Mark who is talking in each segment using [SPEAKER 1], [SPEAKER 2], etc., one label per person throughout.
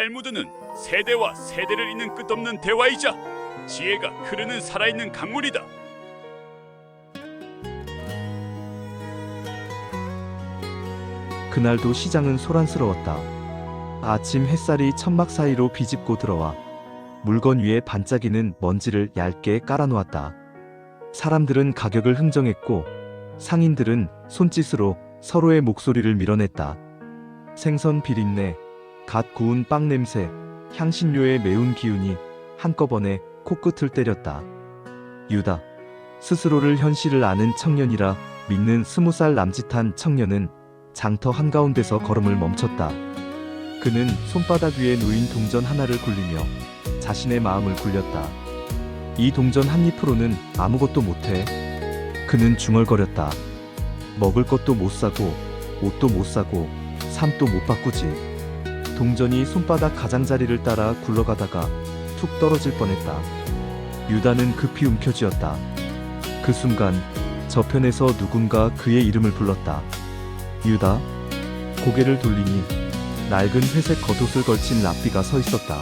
[SPEAKER 1] 탈무드는 세대와 세대를 잇는 끝없는 대화이자 지혜가 흐르는 살아있는 강물이다.
[SPEAKER 2] 그날도 시장은 소란스러웠다. 아침 햇살이 천막 사이로 비집고 들어와 물건 위에 반짝이는 먼지를 얇게 깔아놓았다. 사람들은 가격을 흥정했고 상인들은 손짓으로 서로의 목소리를 밀어냈다. 생선 비린내, 갓 구운 빵 냄새, 향신료의 매운 기운이 한꺼번에 코끝을 때렸다. 유다, 스스로를 현실을 아는 청년이라 믿는 20살 남짓한 청년은 장터 한가운데서 걸음을 멈췄다. 그는 손바닥 위에 놓인 동전 하나를 굴리며 자신의 마음을 굴렸다. 이 동전 한 입으로는 아무것도 못해. 그는 중얼거렸다. 먹을 것도 못 사고 옷도 못 사고 삶도 못 바꾸지. 동전이 손바닥 가장자리를 따라 굴러가다가 툭 떨어질 뻔했다. 유다는 급히 움켜쥐었다. 그 순간 저편에서 누군가 그의 이름을 불렀다. 유다. 고개를 돌리니 낡은 회색 겉옷을 걸친 랍비가 서 있었다.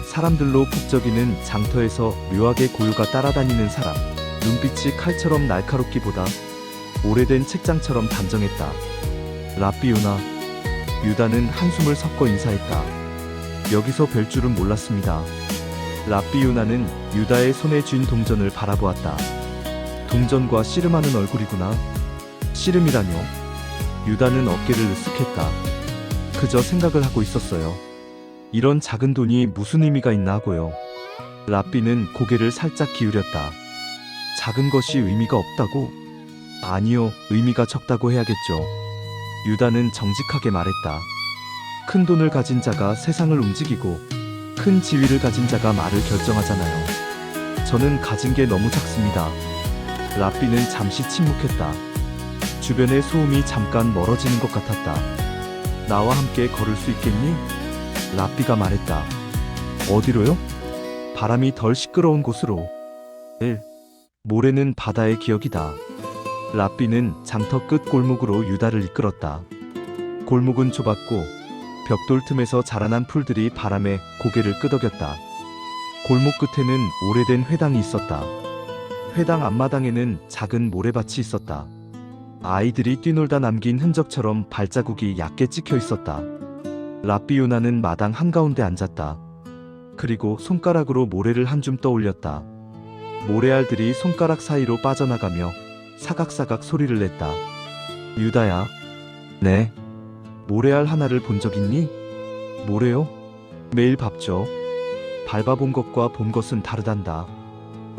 [SPEAKER 2] 사람들로 북적이는 장터에서 묘하게 고요가 따라다니는 사람. 눈빛이 칼처럼 날카롭기보다 오래된 책장처럼 단정했다. 랍비 유나. 유다는 한숨을 섞어 인사했다. 여기서 뵐 줄은 몰랐습니다. 랍비 유나는 유다의 손에 쥔 동전을 바라보았다. 동전과 씨름하는 얼굴이구나. 씨름이라뇨? 유다는 어깨를 으쓱했다. 그저 생각을 하고 있었어요. 이런 작은 돈이 무슨 의미가 있나 하고요. 랍비는 고개를 살짝 기울였다. 작은 것이 의미가 없다고? 아니요, 의미가 적다고 해야겠죠. 유다는 정직하게 말했다. 큰 돈을 가진 자가 세상을 움직이고 큰 지위를 가진 자가 말을 결정하잖아요. 저는 가진 게 너무 작습니다. 랍비는 잠시 침묵했다. 주변의 소음이 잠깐 멀어지는 것 같았다. 나와 함께 걸을 수 있겠니? 랍비가 말했다. 어디로요? 바람이 덜 시끄러운 곳으로. 모레는 바다의 기억이다. 랍비는 장터 끝 골목으로 유다를 이끌었다. 골목은 좁았고 벽돌 틈에서 자라난 풀들이 바람에 고개를 끄덕였다. 골목 끝에는 오래된 회당이 있었다. 회당 앞마당에는 작은 모래밭이 있었다. 아이들이 뛰놀다 남긴 흔적처럼 발자국이 얕게 찍혀 있었다. 랍비 유나는 마당 한가운데 앉았다. 그리고 손가락으로 모래를 한 줌 떠올렸다. 모래알들이 손가락 사이로 빠져나가며 사각사각 소리를 냈다. 유다야. 네. 모래알 하나를 본 적 있니? 모래요? 매일 밟죠. 밟아본 것과 본 것은 다르단다.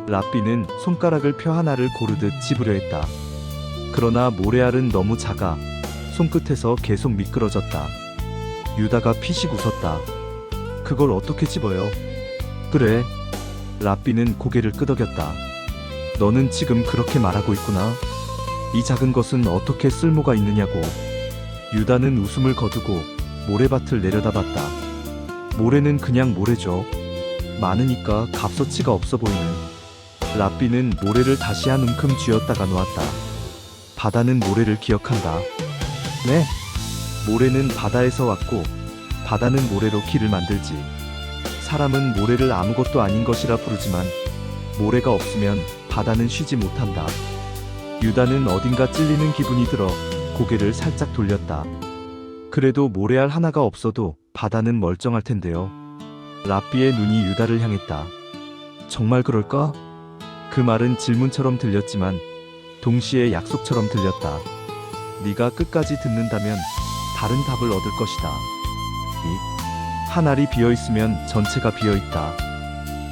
[SPEAKER 2] 랍비는 손가락을 펴 하나를 고르듯 집으려 했다. 그러나 모래알은 너무 작아 손끝에서 계속 미끄러졌다. 유다가 피식 웃었다. 그걸 어떻게 집어요? 그래. 랍비는 고개를 끄덕였다. 너는 지금 그렇게 말하고 있구나. 이 작은 것은 어떻게 쓸모가 있느냐고. 유다는 웃음을 거두고 모래밭을 내려다봤다. 모래는 그냥 모래죠. 많으니까 값어치가 없어 보이는. 랍비는 모래를 다시 한 움큼 쥐었다가 놓았다. 바다는 모래를 기억한다. 네. 모래는 바다에서 왔고 바다는 모래로 길을 만들지. 사람은 모래를 아무것도 아닌 것이라 부르지만 모래가 없으면 바다는 쉬지 못한다. 유다는 어딘가 찔리는 기분이 들어 고개를 살짝 돌렸다. 그래도 모래알 하나가 없어도 바다는 멀쩡할 텐데요. 랍비의 눈이 유다를 향했다. 정말 그럴까? 그 말은 질문처럼 들렸지만 동시에 약속처럼 들렸다. 네가 끝까지 듣는다면 다른 답을 얻을 것이다. 한 알이 비어있으면 전체가 비어있다.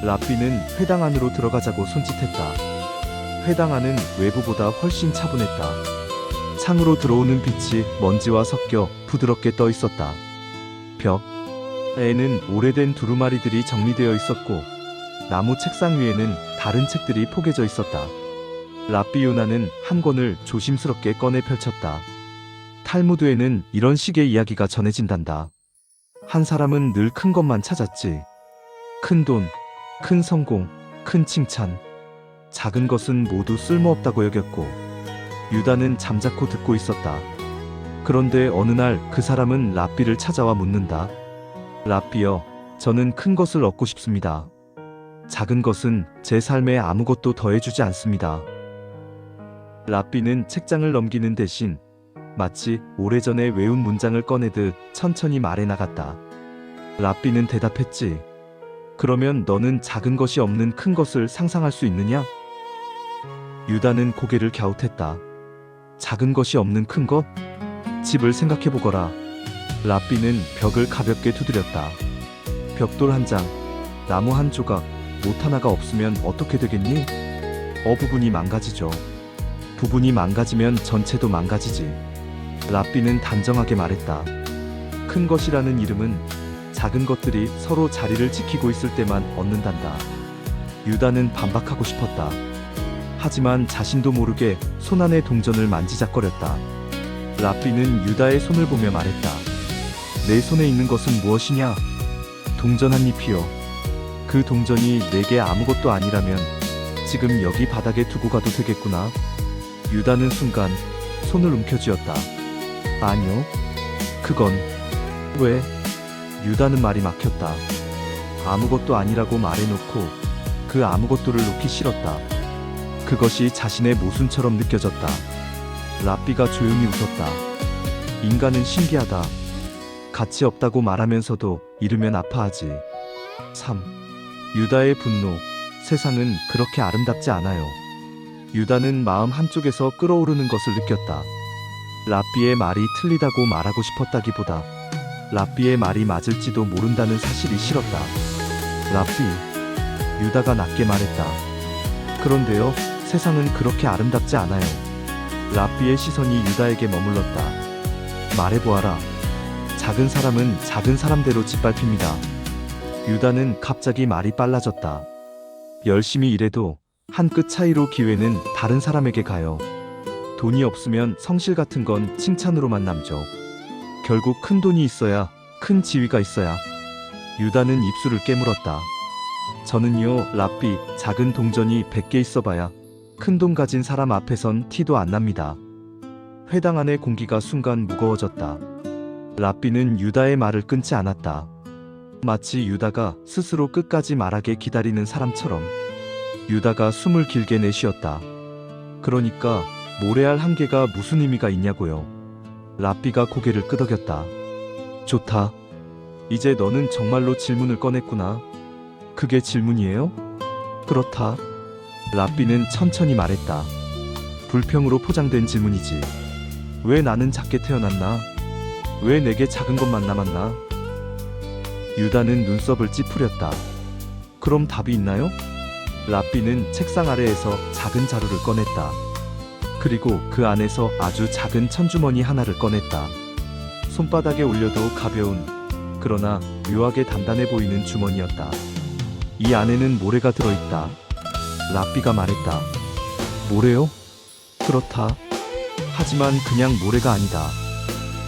[SPEAKER 2] 랍비는 회당 안으로 들어가자고 손짓했다. 회당 안은 외부보다 훨씬 차분했다. 창으로 들어오는 빛이 먼지와 섞여 부드럽게 떠 있었다. 벽에는 오래된 두루마리들이 정리되어 있었고 나무 책상 위에는 다른 책들이 포개져 있었다. 랍비 요나는 한 권을 조심스럽게 꺼내 펼쳤다. 탈무드에는 이런 식의 이야기가 전해진단다. 한 사람은 늘 큰 것만 찾았지. 큰 돈, 큰 성공, 큰 칭찬. 작은 것은 모두 쓸모없다고 여겼고 유다는 잠자코 듣고 있었다. 그런데 어느 날 그 사람은 랍비를 찾아와 묻는다. 랍비여, 저는 큰 것을 얻고 싶습니다. 작은 것은 제 삶에 아무것도 더해주지 않습니다. 랍비는 책장을 넘기는 대신 마치 오래전에 외운 문장을 꺼내듯 천천히 말해 나갔다. 랍비는 대답했지. 그러면 너는 작은 것이 없는 큰 것을 상상할 수 있느냐? 유다는 고개를 갸웃했다. 작은 것이 없는 큰 것? 집을 생각해보거라. 랍비는 벽을 가볍게 두드렸다. 벽돌 한 장, 나무 한 조각, 못 하나가 없으면 어떻게 되겠니? 부분이 망가지죠. 부분이 망가지면 전체도 망가지지. 랍비는 단정하게 말했다. 큰 것이라는 이름은 작은 것들이 서로 자리를 지키고 있을 때만 얻는단다. 유다는 반박하고 싶었다. 하지만 자신도 모르게 손안의 동전을 만지작거렸다. 랍비는 유다의 손을 보며 말했다. 내 손에 있는 것은 무엇이냐? 동전 한 잎이요. 그 동전이 내게 아무것도 아니라면 지금 여기 바닥에 두고 가도 되겠구나. 유다는 순간 손을 움켜쥐었다. 아니요. 그건... 왜? 유다는 말이 막혔다. 아무것도 아니라고 말해놓고 그 아무것도를 놓기 싫었다. 그것이 자신의 모순처럼 느껴졌다. 랍비가 조용히 웃었다. 인간은 신기하다. 가치 없다고 말하면서도 잃으면 아파하지. 3. 유다의 분노. 세상은 그렇게 아름답지 않아요. 유다는 마음 한쪽에서 끓어오르는 것을 느꼈다. 랍비의 말이 틀리다고 말하고 싶었다기보다 랍비의 말이 맞을지도 모른다는 사실이 싫었다. 랍비, 유다가 낮게 말했다. 그런데요, 세상은 그렇게 아름답지 않아요. 랍비의 시선이 유다에게 머물렀다. 말해보아라. 작은 사람은 작은 사람대로 짓밟힙니다. 유다는 갑자기 말이 빨라졌다. 열심히 일해도 한 끗 차이로 기회는 다른 사람에게 가요. 돈이 없으면 성실 같은 건 칭찬으로만 남죠. 결국 큰 돈이 있어야, 큰 지위가 있어야. 유다는 입술을 깨물었다. 저는요, 랍비, 작은 동전이 100개 있어봐야 큰 돈 가진 사람 앞에선 티도 안 납니다. 회당 안의 공기가 순간 무거워졌다. 랍비는 유다의 말을 끊지 않았다. 마치 유다가 스스로 끝까지 말하게 기다리는 사람처럼. 유다가 숨을 길게 내쉬었다. 그러니까 모래알 한 개가 무슨 의미가 있냐고요. 랍비가 고개를 끄덕였다. 좋다. 이제 너는 정말로 질문을 꺼냈구나. 그게 질문이에요? 그렇다. 랍비는 천천히 말했다. 불평으로 포장된 질문이지. 왜 나는 작게 태어났나? 왜 내게 작은 것만 남았나? 유다는 눈썹을 찌푸렸다. 그럼 답이 있나요? 랍비는 책상 아래에서 작은 자루를 꺼냈다. 그리고 그 안에서 아주 작은 천주머니 하나를 꺼냈다. 손바닥에 올려도 가벼운, 그러나 묘하게 단단해 보이는 주머니였다. 이 안에는 모래가 들어있다. 랍비가 말했다. 모래요? 그렇다. 하지만 그냥 모래가 아니다.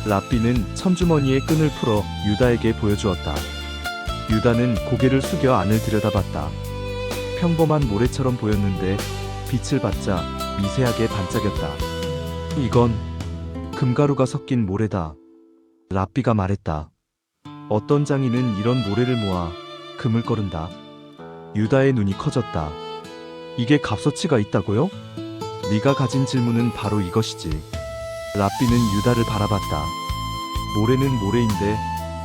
[SPEAKER 2] 랍비는 천주머니의 끈을 풀어 유다에게 보여주었다. 유다는 고개를 숙여 안을 들여다봤다. 평범한 모래처럼 보였는데 빛을 받자 미세하게 반짝였다. 이건 금가루가 섞인 모래다. 랍비가 말했다. 어떤 장인은 이런 모래를 모아 금을 거른다. 유다의 눈이 커졌다. 이게 값어치가 있다고요? 네가 가진 질문은 바로 이것이지. 랍비는 유다를 바라봤다. 모래는 모래인데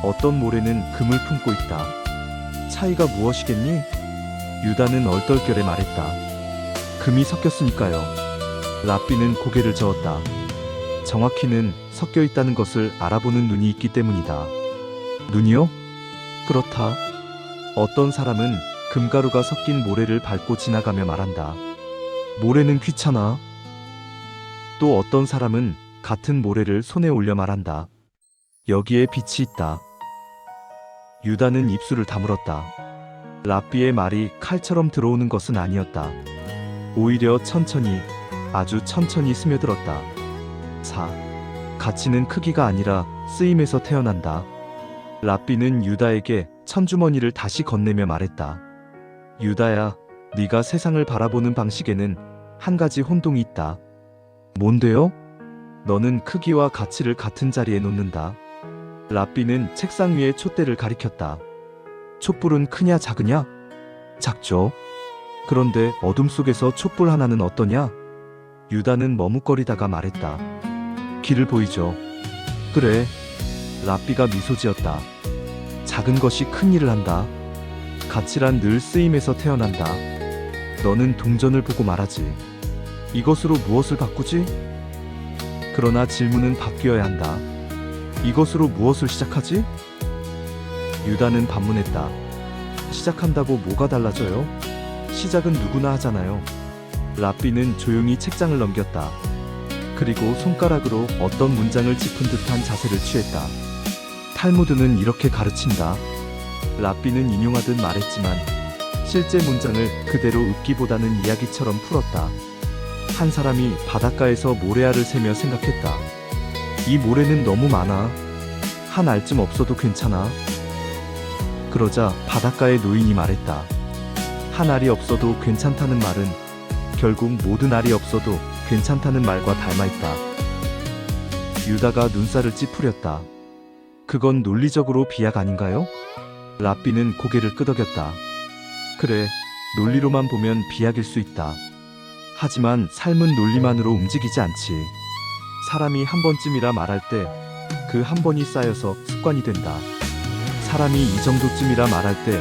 [SPEAKER 2] 어떤 모래는 금을 품고 있다. 차이가 무엇이겠니? 유다는 얼떨결에 말했다. 금이 섞였으니까요. 랍비는 고개를 저었다. 정확히는 섞여 있다는 것을 알아보는 눈이 있기 때문이다. 눈이요? 그렇다. 어떤 사람은 금가루가 섞인 모래를 밟고 지나가며 말한다. 모래는 귀찮아. 또 어떤 사람은 같은 모래를 손에 올려 말한다. 여기에 빛이 있다. 유다는 입술을 다물었다. 랍비의 말이 칼처럼 들어오는 것은 아니었다. 오히려 천천히, 아주 천천히 스며들었다. 4. 가치는 크기가 아니라 쓰임에서 태어난다. 랍비는 유다에게 천주머니를 다시 건네며 말했다. 유다야, 네가 세상을 바라보는 방식에는 한 가지 혼동이 있다. 뭔데요? 너는 크기와 가치를 같은 자리에 놓는다. 랍비는 책상 위에 촛대를 가리켰다. 촛불은 크냐 작으냐? 작죠. 그런데 어둠 속에서 촛불 하나는 어떠냐? 유다는 머뭇거리다가 말했다. 길을 보이죠. 그래. 랍비가 미소 지었다. 작은 것이 큰 일을 한다. 가치란 늘 쓰임에서 태어난다. 너는 동전을 보고 말하지. 이것으로 무엇을 바꾸지? 그러나 질문은 바뀌어야 한다. 이것으로 무엇을 시작하지? 유다는 반문했다. 시작한다고 뭐가 달라져요? 시작은 누구나 하잖아요. 랍비는 조용히 책장을 넘겼다. 그리고 손가락으로 어떤 문장을 짚은 듯한 자세를 취했다. 탈무드는 이렇게 가르친다. 랍비는 인용하듯 말했지만 실제 문장을 그대로 읊기보다는 이야기처럼 풀었다. 한 사람이 바닷가에서 모래알을 세며 생각했다. 이 모래는 너무 많아. 한 알쯤 없어도 괜찮아. 그러자 바닷가의 노인이 말했다. 한 알이 없어도 괜찮다는 말은 결국 모든 알이 없어도 괜찮다는 말과 닮아있다. 유다가 눈살을 찌푸렸다. 그건 논리적으로 비약 아닌가요? 랍비는 고개를 끄덕였다. 그래, 논리로만 보면 비약일 수 있다. 하지만 삶은 논리만으로 움직이지 않지. 사람이 한 번쯤이라 말할 때 그 한 번이 쌓여서 습관이 된다. 사람이 이 정도쯤이라 말할 때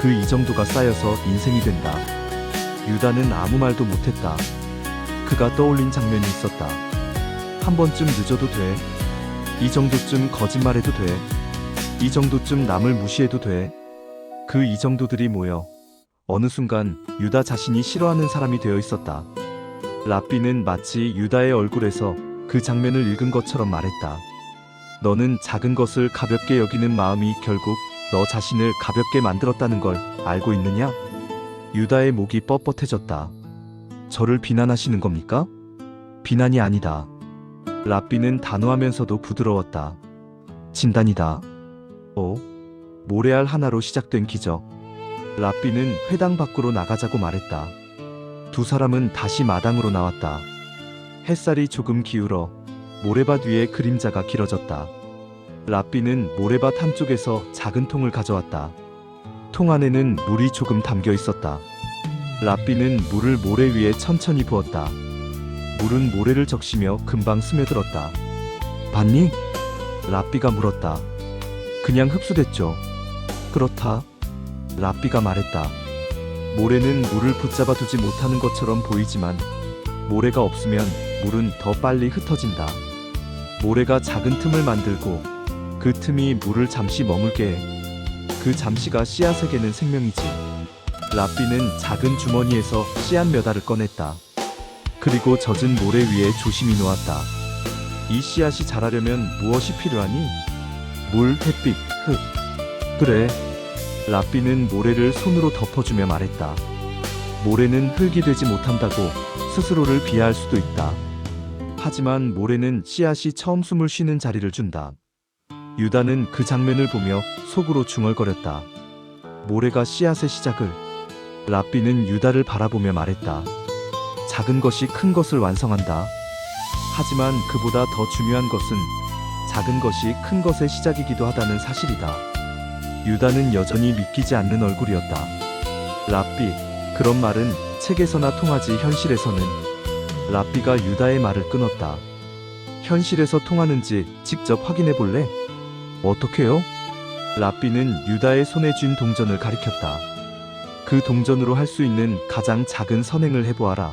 [SPEAKER 2] 그 이 정도가 쌓여서 인생이 된다. 유다는 아무 말도 못했다. 그가 떠올린 장면이 있었다. 한 번쯤 늦어도 돼. 이 정도쯤 거짓말해도 돼. 이 정도쯤 남을 무시해도 돼. 그 이 정도들이 모여 어느 순간 유다 자신이 싫어하는 사람이 되어 있었다. 랍비는 마치 유다의 얼굴에서 그 장면을 읽은 것처럼 말했다. 너는 작은 것을 가볍게 여기는 마음이 결국 너 자신을 가볍게 만들었다는 걸 알고 있느냐? 유다의 목이 뻣뻣해졌다. 저를 비난하시는 겁니까? 비난이 아니다. 랍비는 단호하면서도 부드러웠다. 진단이다. 모래알 하나로 시작된 기적. 랍비는 회당 밖으로 나가자고 말했다. 두 사람은 다시 마당으로 나왔다. 햇살이 조금 기울어 모래밭 위에 그림자가 길어졌다. 랍비는 모래밭 한쪽에서 작은 통을 가져왔다. 통 안에는 물이 조금 담겨 있었다. 랍비는 물을 모래 위에 천천히 부었다. 물은 모래를 적시며 금방 스며들었다. 봤니? 랍비가 물었다. 그냥 흡수됐죠. 그렇다. 랍비가 말했다. 모래는 물을 붙잡아 두지 못하는 것처럼 보이지만 모래가 없으면 물은 더 빨리 흩어진다. 모래가 작은 틈을 만들고 그 틈이 물을 잠시 머물게 해. 그 잠시가 씨앗에게는 생명이지. 랍비는 작은 주머니에서 씨앗 몇 알을 꺼냈다. 그리고 젖은 모래 위에 조심히 놓았다. 이 씨앗이 자라려면 무엇이 필요하니? 물, 햇빛, 흙. 그래. 랍비는 모래를 손으로 덮어주며 말했다. 모래는 흙이 되지 못한다고 스스로를 비하할 수도 있다. 하지만 모래는 씨앗이 처음 숨을 쉬는 자리를 준다. 유다는 그 장면을 보며 속으로 중얼거렸다. 모래가 씨앗의 시작을. 랍비는 유다를 바라보며 말했다. 작은 것이 큰 것을 완성한다. 하지만 그보다 더 중요한 것은 작은 것이 큰 것의 시작이기도 하다는 사실이다. 유다는 여전히 믿기지 않는 얼굴이었다. 랍비, 그런 말은 책에서나 통하지 현실에서는. 랍비가 유다의 말을 끊었다. 현실에서 통하는지 직접 확인해 볼래? 어떻게요? 랍비는 유다의 손에 쥔 동전을 가리켰다. 그 동전으로 할 수 있는 가장 작은 선행을 해보아라.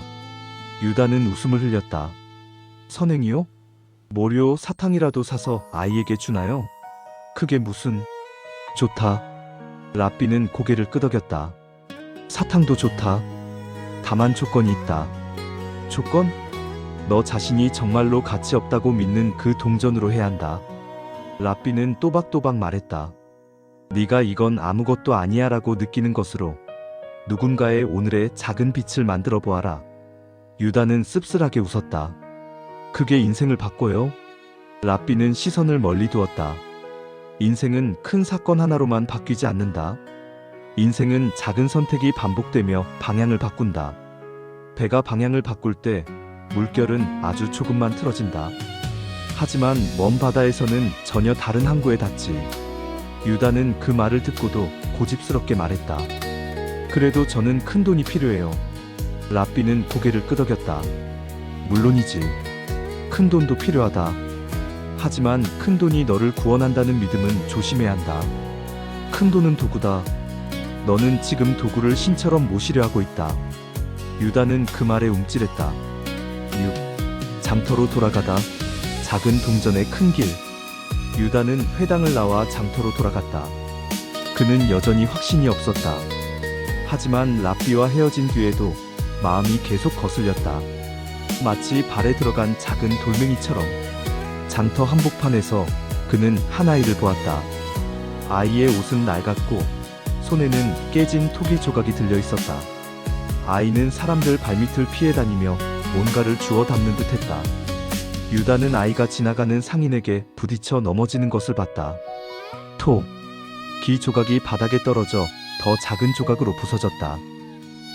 [SPEAKER 2] 유다는 웃음을 흘렸다. 선행이요? 뭐요? 사탕이라도 사서 아이에게 주나요? 그게 무슨... 좋다. 랍비는 고개를 끄덕였다. 사탕도 좋다. 다만 조건이 있다. 조건? 너 자신이 정말로 가치 없다고 믿는 그 동전으로 해야 한다. 랍비는 또박또박 말했다. 네가 이건 아무것도 아니야 라고 느끼는 것으로 누군가의 오늘의 작은 빛을 만들어 보아라. 유다는 씁쓸하게 웃었다. 그게 인생을 바꿔요? 랍비는 시선을 멀리 두었다. 인생은 큰 사건 하나로만 바뀌지 않는다. 인생은 작은 선택이 반복되며 방향을 바꾼다. 배가 방향을 바꿀 때 물결은 아주 조금만 틀어진다. 하지만 먼 바다에서는 전혀 다른 항구에 닿지. 유다는 그 말을 듣고도 고집스럽게 말했다. 그래도 저는 큰 돈이 필요해요. 랍비는 고개를 끄덕였다. 물론이지. 큰 돈도 필요하다. 하지만 큰 돈이 너를 구원한다는 믿음은 조심해야 한다. 큰 돈은 도구다. 너는 지금 도구를 신처럼 모시려 하고 있다. 유다는 그 말에 움찔했다. 6. 장터로 돌아가다. 작은 동전의 큰 길. 유다는 회당을 나와 장터로 돌아갔다. 그는 여전히 확신이 없었다. 하지만 랍비와 헤어진 뒤에도 마음이 계속 거슬렸다. 마치 발에 들어간 작은 돌멩이처럼. 장터 한복판에서 그는 한 아이를 보았다. 아이의 옷은 낡았고 손에는 깨진 토기 조각이 들려 있었다. 아이는 사람들 발밑을 피해 다니며 뭔가를 주워 담는 듯했다. 유다는 아이가 지나가는 상인에게 부딪혀 넘어지는 것을 봤다. 톡! 기 조각이 바닥에 떨어져 더 작은 조각으로 부서졌다.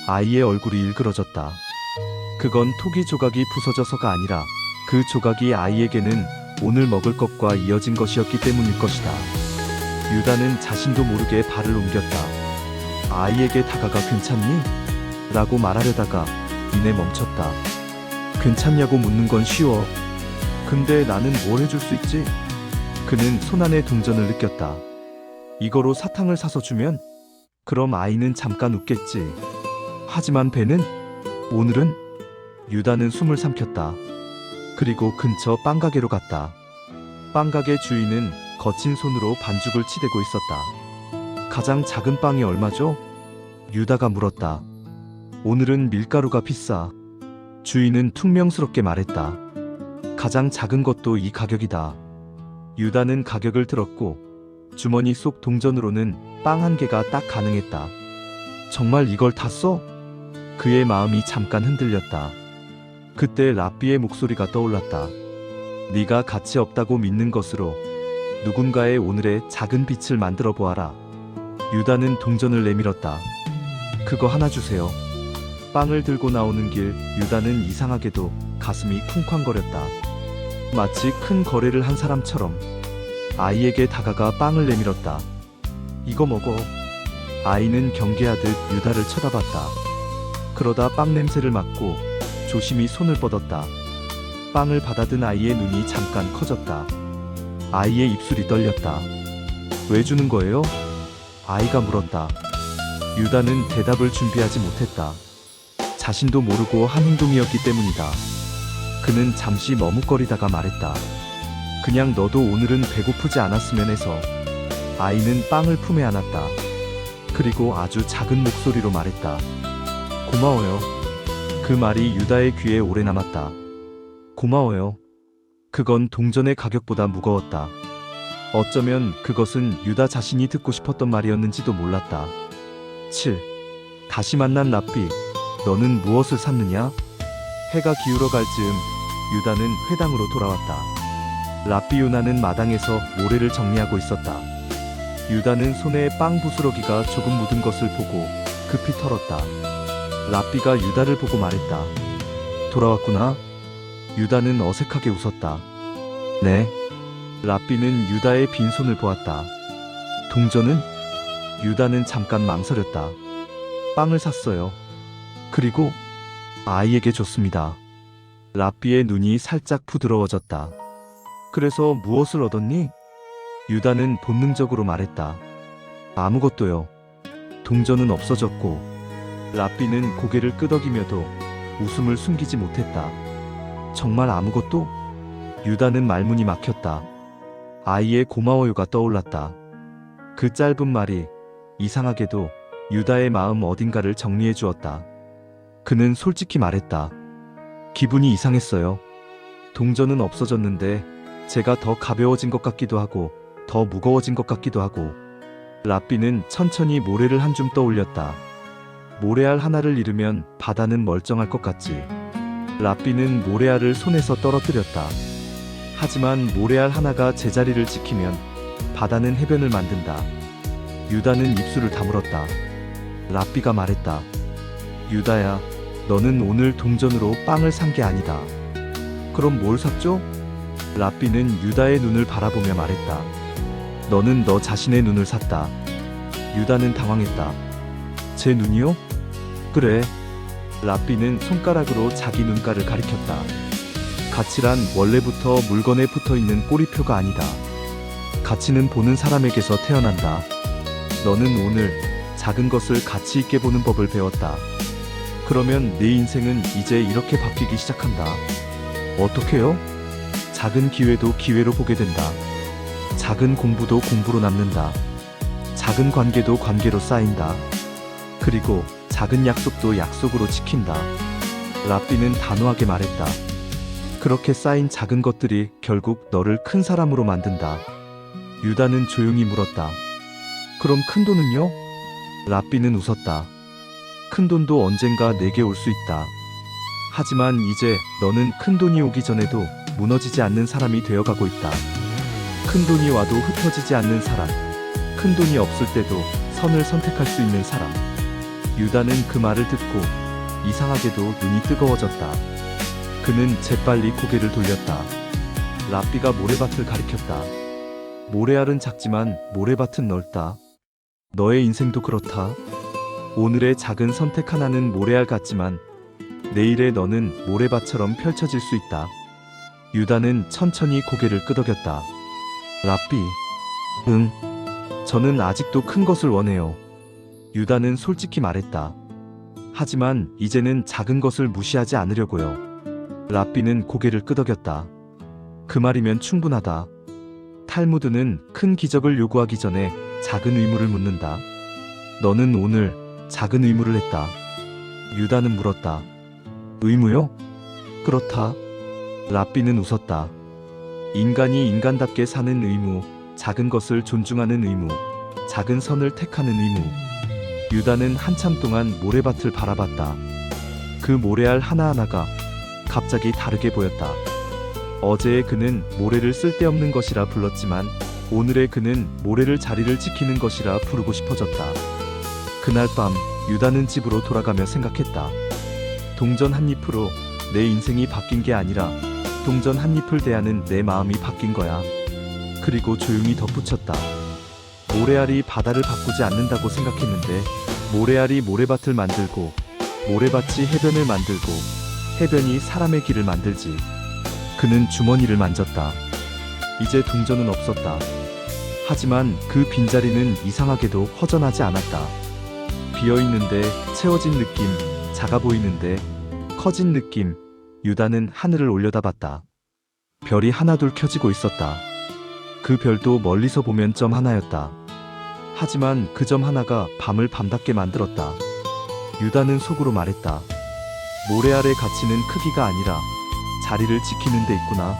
[SPEAKER 2] 아이의 얼굴이 일그러졌다. 그건 토기 조각이 부서져서가 아니라 그 조각이 아이에게는 오늘 먹을 것과 이어진 것이었기 때문일 것이다. 유다는 자신도 모르게 발을 옮겼다. 아이에게 다가가 괜찮니? 라고 말하려다가 이내 멈췄다. 괜찮냐고 묻는 건 쉬워. 근데 나는 뭘 해줄 수 있지? 그는 손안의 동전을 느꼈다. 이거로 사탕을 사서 주면? 그럼 아이는 잠깐 웃겠지. 하지만 배는? 오늘은? 유다는 숨을 삼켰다. 그리고 근처 빵가게로 갔다. 빵가게 주인은 거친 손으로 반죽을 치대고 있었다. 가장 작은 빵이 얼마죠? 유다가 물었다. 오늘은 밀가루가 비싸. 주인은 퉁명스럽게 말했다. 가장 작은 것도 이 가격이다. 유다는 가격을 들었고 주머니 속 동전으로는 빵 한 개가 딱 가능했다. 정말 이걸 다 써? 그의 마음이 잠깐 흔들렸다. 그때 랍비의 목소리가 떠올랐다. 네가 가치 없다고 믿는 것으로 누군가의 오늘의 작은 빛을 만들어 보아라. 유다는 동전을 내밀었다. 그거 하나 주세요. 빵을 들고 나오는 길 유다는 이상하게도 가슴이 쿵쾅거렸다. 마치 큰 거래를 한 사람처럼 아이에게 다가가 빵을 내밀었다. 이거 먹어. 아이는 경계하듯 유다를 쳐다봤다. 그러다 빵 냄새를 맡고 조심히 손을 뻗었다. 빵을 받아든 아이의 눈이 잠깐 커졌다. 아이의 입술이 떨렸다. 왜 주는 거예요? 아이가 물었다. 유다는 대답을 준비하지 못했다. 자신도 모르고 한 행동이었기 때문이다. 그는 잠시 머뭇거리다가 말했다. 그냥 너도 오늘은 배고프지 않았으면 해서. 아이는 빵을 품에 안았다. 그리고 아주 작은 목소리로 말했다. 고마워요. 그 말이 유다의 귀에 오래 남았다. 고마워요. 그건 동전의 가격보다 무거웠다. 어쩌면 그것은 유다 자신이 듣고 싶었던 말이었는지도 몰랐다. 7. 다시 만난 랍비. 너는 무엇을 샀느냐? 해가 기울어 갈 즈음 유다는 회당으로 돌아왔다. 랍비 요나는 마당에서 모래를 정리하고 있었다. 유다는 손에 빵 부스러기가 조금 묻은 것을 보고 급히 털었다. 랍비가 유다를 보고 말했다. 돌아왔구나. 유다는 어색하게 웃었다. 네. 랍비는 유다의 빈손을 보았다. 동전은? 유다는 잠깐 망설였다. 빵을 샀어요. 그리고 아이에게 줬습니다. 랍비의 눈이 살짝 부드러워졌다. 그래서 무엇을 얻었니? 유다는 본능적으로 말했다. 아무것도요. 동전은 없어졌고. 랍비는 고개를 끄덕이며도 웃음을 숨기지 못했다. 정말 아무것도? 유다는 말문이 막혔다. 아이의 고마워요가 떠올랐다. 그 짧은 말이 이상하게도 유다의 마음 어딘가를 정리해 주었다. 그는 솔직히 말했다. 기분이 이상했어요. 동전은 없어졌는데 제가 더 가벼워진 것 같기도 하고 더 무거워진 것 같기도 하고. 랍비는 천천히 모래를 한 줌 떠올렸다. 모래알 하나를 잃으면 바다는 멀쩡할 것 같지. 랍비는 모래알을 손에서 떨어뜨렸다. 하지만 모래알 하나가 제자리를 지키면 바다는 해변을 만든다. 유다는 입술을 다물었다. 랍비가 말했다. 유다야, 너는 오늘 동전으로 빵을 산 게 아니다. 그럼 뭘 샀죠? 랍비는 유다의 눈을 바라보며 말했다. 너는 너 자신의 눈을 샀다. 유다는 당황했다. 제 눈이요? 그래. 랍비는 손가락으로 자기 눈가를 가리켰다. 가치란 원래부터 물건에 붙어있는 꼬리표가 아니다. 가치는 보는 사람에게서 태어난다. 너는 오늘 작은 것을 가치 있게 보는 법을 배웠다. 그러면 내 인생은 이제 이렇게 바뀌기 시작한다. 어떻게요? 작은 기회도 기회로 보게 된다. 작은 공부도 공부로 남는다. 작은 관계도 관계로 쌓인다. 그리고 작은 약속도 약속으로 지킨다. 랍비는 단호하게 말했다. 그렇게 쌓인 작은 것들이 결국 너를 큰 사람으로 만든다. 유다는 조용히 물었다. 그럼 큰 돈은요? 랍비는 웃었다. 큰 돈도 언젠가 내게 올 수 있다. 하지만 이제 너는 큰 돈이 오기 전에도 무너지지 않는 사람이 되어가고 있다. 큰 돈이 와도 흩어지지 않는 사람. 큰 돈이 없을 때도 선을 선택할 수 있는 사람. 유다는 그 말을 듣고 이상하게도 눈이 뜨거워졌다. 그는 재빨리 고개를 돌렸다. 랍비가 모래밭을 가리켰다. 모래알은 작지만 모래밭은 넓다. 너의 인생도 그렇다. 오늘의 작은 선택 하나는 모래알 같지만 내일의 너는 모래밭처럼 펼쳐질 수 있다. 유다는 천천히 고개를 끄덕였다. 랍비, 저는 아직도 큰 것을 원해요. 유다는 솔직히 말했다. 하지만 이제는 작은 것을 무시하지 않으려고요. 랍비는 고개를 끄덕였다. 그 말이면 충분하다. 탈무드는 큰 기적을 요구하기 전에 작은 의무를 묻는다. 너는 오늘 작은 의무를 했다. 유다는 물었다. 의무요? 그렇다. 랍비는 웃었다. 인간이 인간답게 사는 의무, 작은 것을 존중하는 의무, 작은 선을 택하는 의무. 유다는 한참 동안 모래밭을 바라봤다. 그 모래알 하나하나가 갑자기 다르게 보였다. 어제의 그는 모래를 쓸데없는 것이라 불렀지만 오늘의 그는 모래를 자리를 지키는 것이라 부르고 싶어졌다. 그날 밤 유다는 집으로 돌아가며 생각했다. 동전 한 잎으로 내 인생이 바뀐 게 아니라 동전 한 잎을 대하는 내 마음이 바뀐 거야. 그리고 조용히 덧붙였다. 모래알이 바다를 바꾸지 않는다고 생각했는데 모래알이 모래밭을 만들고 모래밭이 해변을 만들고 해변이 사람의 길을 만들지. 그는 주머니를 만졌다. 이제 동전은 없었다. 하지만 그 빈자리는 이상하게도 허전하지 않았다. 비어있는데 채워진 느낌, 작아 보이는데 커진 느낌. 유다는 하늘을 올려다봤다. 별이 하나둘 켜지고 있었다. 그 별도 멀리서 보면 점 하나였다. 하지만 그 점 하나가 밤을 밤답게 만들었다. 유다는 속으로 말했다. 모래알의 가치는 크기가 아니라 자리를 지키는 데 있구나.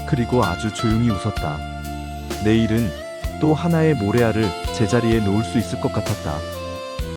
[SPEAKER 2] 그리고 아주 조용히 웃었다. 내일은 또 하나의 모래알을 제자리에 놓을 수 있을 것 같았다.